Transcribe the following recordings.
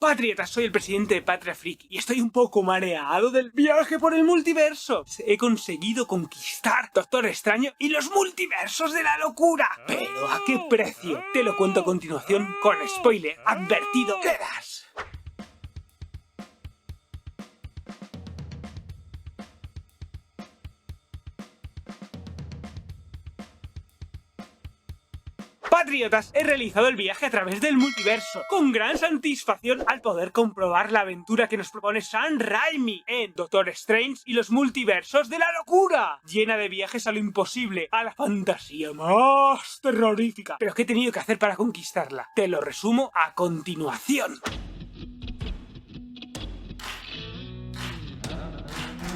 Patriotas, soy el presidente de Patria Friki y estoy un poco mareado del viaje por el multiverso. He conseguido conquistar Doctor Extraño y los multiversos de la locura. ¿Pero a qué precio? Te lo cuento a continuación con spoiler advertido quedas. Patriotas, he realizado el viaje a través del multiverso, con gran satisfacción al poder comprobar la aventura que nos propone Sam Raimi en Doctor Strange y los multiversos de la locura, llena de viajes a lo imposible, a la fantasía más terrorífica. ¿Pero qué he tenido que hacer para conquistarla? Te lo resumo a continuación.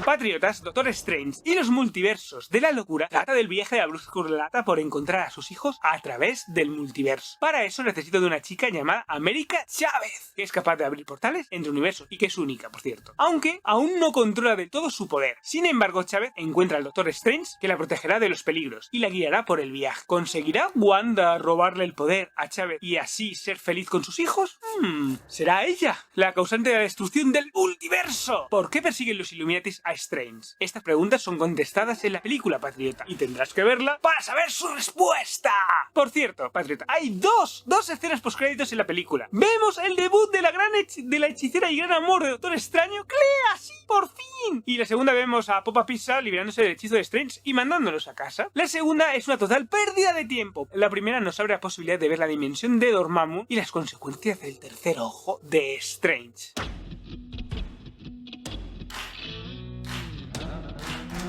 Patriotas, Doctor Strange y los multiversos de la locura trata del viaje de Bruce Escarlata por encontrar a sus hijos a través del multiverso. Para eso necesito de una chica llamada América Chávez, que es capaz de abrir portales entre universos y que es única, por cierto. Aunque aún no controla de todo su poder. Sin embargo, Chávez encuentra al Doctor Strange que la protegerá de los peligros y la guiará por el viaje. ¿Conseguirá Wanda robarle el poder a Chávez y así ser feliz con sus hijos? ¿Será ella la causante de la destrucción del multiverso? ¿Por qué persiguen los Illuminatis a Strange? Estas preguntas son contestadas en la película, Patriota, y tendrás que verla para saber su respuesta. Por cierto, Patriota, hay dos escenas postcréditos en la película. Vemos el debut de la hechicera y gran amor de Doctor Extraño, Clea, sí, por fin. Y la segunda vemos a Popa Pizza liberándose del hechizo de Strange y mandándolos a casa. La segunda es una total pérdida de tiempo. La primera nos abre la posibilidad de ver la dimensión de Dormammu y las consecuencias del tercer ojo de Strange.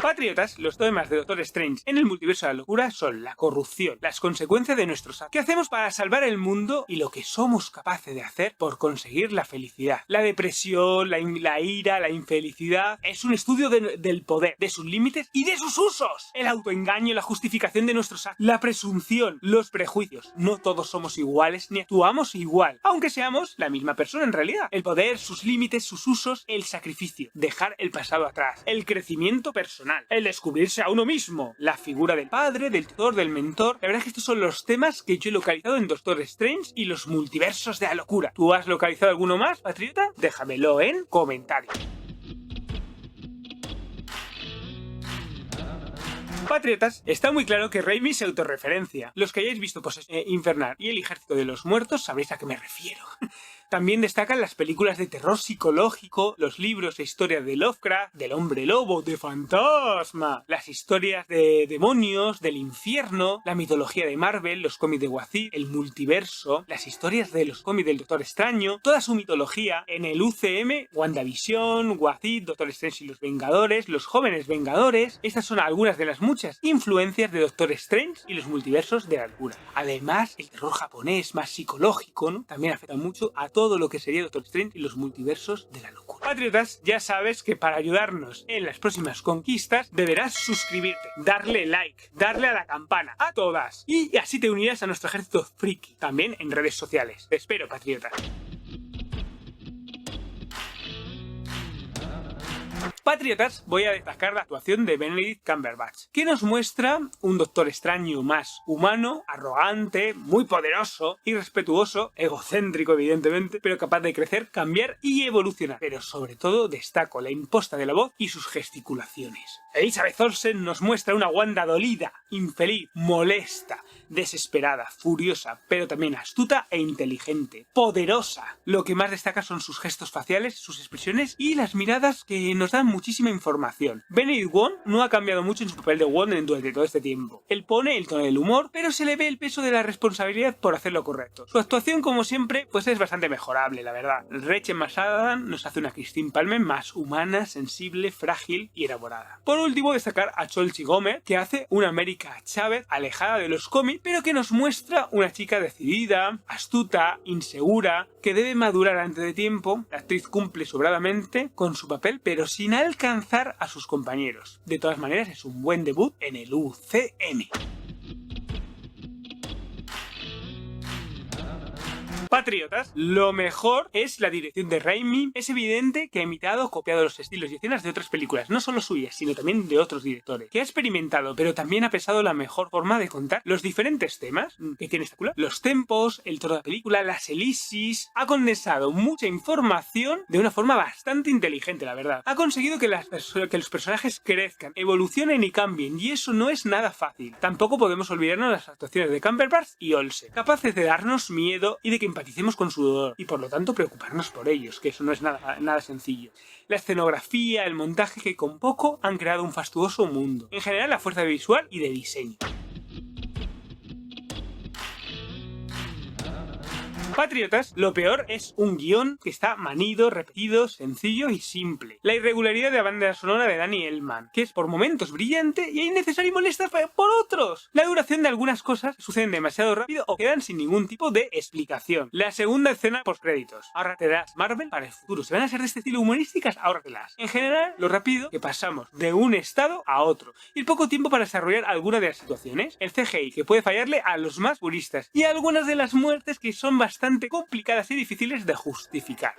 Patriotas, los temas de Doctor Strange en el multiverso de la locura son la corrupción, las consecuencias de nuestros actos. ¿Qué hacemos para salvar el mundo y lo que somos capaces de hacer por conseguir la felicidad? La depresión, la ira, la infelicidad es un estudio del poder, de sus límites y de sus usos. El autoengaño, la justificación de nuestros actos, la presunción, los prejuicios. No todos somos iguales ni actuamos igual, aunque seamos la misma persona en realidad. El poder, sus límites, sus usos, el sacrificio, dejar el pasado atrás, el crecimiento personal, el descubrirse a uno mismo, la figura del padre, del tutor, del mentor. La verdad es que estos son los temas que yo he localizado en Doctor Strange y los multiversos de la locura. ¿Tú has localizado alguno más, Patriota? Déjamelo en comentarios. Patriotas, está muy claro que Raimi se autorreferencia. Los que hayáis visto Posesión Infernal y El Ejército de los Muertos sabréis a qué me refiero. También destacan las películas de terror psicológico, los libros e historias de Lovecraft, del hombre lobo, de fantasma, las historias de demonios, del infierno, la mitología de Marvel, los cómics de What If, el multiverso, las historias de los cómics del Doctor Extraño, toda su mitología en el UCM, WandaVision, What If, Doctor Strange y los Vengadores, los jóvenes Vengadores. Estas son algunas de las muchas influencias de Doctor Strange y los multiversos de la locura. Además, el terror japonés más psicológico, ¿no?, también afecta mucho a todo lo que sería Doctor Strange y los multiversos de la locura. Patriotas, ya sabes que para ayudarnos en las próximas conquistas deberás suscribirte, darle like, darle a la campana, a todas, y así te unirás a nuestro ejército friki, también en redes sociales. Te espero, Patriotas. Patriotas, voy a destacar la actuación de Benedict Cumberbatch, que nos muestra un Doctor Extraño más humano, arrogante, muy poderoso, irrespetuoso, egocéntrico evidentemente, pero capaz de crecer, cambiar y evolucionar. Pero sobre todo destaco la imposta de la voz y sus gesticulaciones. Elizabeth Olsen nos muestra una Wanda dolida, infeliz, molesta, desesperada, furiosa, pero también astuta e inteligente, poderosa. Lo que más destaca son sus gestos faciales, sus expresiones y las miradas que nos dan muchísima información. Benedict Wong no ha cambiado mucho en su papel de Wong durante todo este tiempo. Él pone el tono del humor, pero se le ve el peso de la responsabilidad por hacer lo correcto. Su actuación, como siempre, pues es bastante mejorable, la verdad. Rachel McAdams nos hace una Christine Palmer más humana, sensible, frágil y elaborada. Por último, destacar a Chelsea Gomer, que hace una América Chávez alejada de los cómics, pero que nos muestra una chica decidida, astuta, insegura, que debe madurar antes de tiempo. La actriz cumple sobradamente con su papel, pero sin alcanzar a sus compañeros. De todas maneras, es un buen debut en el UCM. Patriotas, lo mejor es la dirección de Raimi. Es evidente que ha imitado, copiado los estilos y escenas de otras películas, no solo suyas, sino también de otros directores, que ha experimentado, pero también ha pensado la mejor forma de contar los diferentes temas que tiene esta película, los tempos, el tono de la película, las elisis. Ha condensado mucha información de una forma bastante inteligente, la verdad. Ha conseguido que los personajes crezcan, evolucionen y cambien, y eso no es nada fácil. Tampoco podemos olvidarnos de las actuaciones de Cumberbatch y Olsen, capaces de darnos miedo y de que empaticemos con su dolor, y por lo tanto preocuparnos por ellos, que eso no es nada sencillo. La escenografía, el montaje, que con poco han creado un fastuoso mundo. En general, la fuerza visual y de diseño. Patriotas, lo peor es un guión que está manido, repetido, sencillo y simple. La irregularidad de la banda sonora de Danny Elfman, que es por momentos brillante y innecesaria y molesta por otros. La duración de algunas cosas suceden demasiado rápido o quedan sin ningún tipo de explicación. La segunda escena postcréditos. Ahórratelas, Marvel, para el futuro. Si van a ser de este estilo humorísticas, ahórratelas. En general, lo rápido que pasamos de un estado a otro. Y el poco tiempo para desarrollar alguna de las situaciones. El CGI, que puede fallarle a los más puristas. Y algunas de las muertes que son bastante complicadas y difíciles de justificar.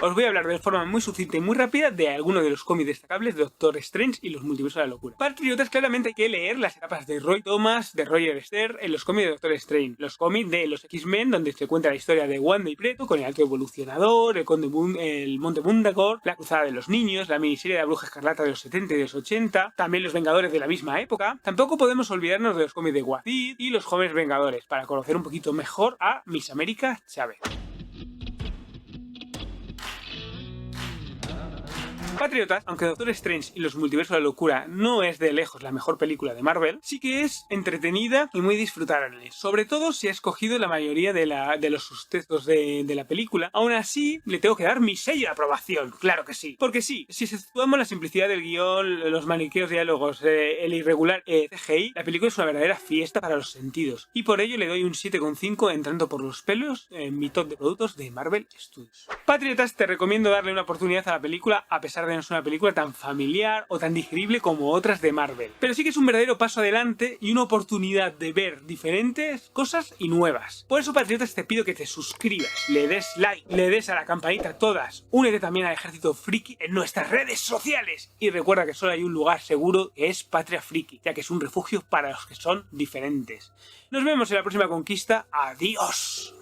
Os voy a hablar de forma muy sucinta y muy rápida de algunos de los cómics destacables de Doctor Strange y los multiversos de la locura. Patriotas, claramente hay que leer las etapas de Roy Thomas, de Roger Stern en los cómics de Doctor Strange. Los cómics de los X-Men, donde se cuenta la historia de Wanda y Preto con el Alto Evolucionador, el Monte Mundagor, la Cruzada de los Niños, la miniserie de la Bruja Escarlata de los 70 y de los 80, también los Vengadores de la misma época. Tampoco podemos olvidarnos de los cómics de What If y los Jóvenes Vengadores, para conocer un poquito mejor a Miss América Chávez. Patriotas, aunque Doctor Strange y los multiversos de la locura no es de lejos la mejor película de Marvel, sí que es entretenida y muy disfrutable, sobre todo si ha escogido la mayoría de los subtextos de la película. Aún así, le tengo que dar mi sello de aprobación, claro que sí. Porque sí, si situamos la simplicidad del guión, los maniqueos diálogos, el irregular CGI, la película es una verdadera fiesta para los sentidos. Y por ello le doy un 7,5 entrando por los pelos en mi top de productos de Marvel Studios. Patriotas, te recomiendo darle una oportunidad a la película, a pesar de no ser una película tan familiar o tan digerible como otras de Marvel. Pero sí que es un verdadero paso adelante y una oportunidad de ver diferentes cosas y nuevas. Por eso, Patriotas, te pido que te suscribas, le des like, le des a la campanita todas, únete también al Ejército Friki en nuestras redes sociales y recuerda que solo hay un lugar seguro, que es Patria Friki, ya que es un refugio para los que son diferentes. Nos vemos en la próxima conquista. ¡Adiós!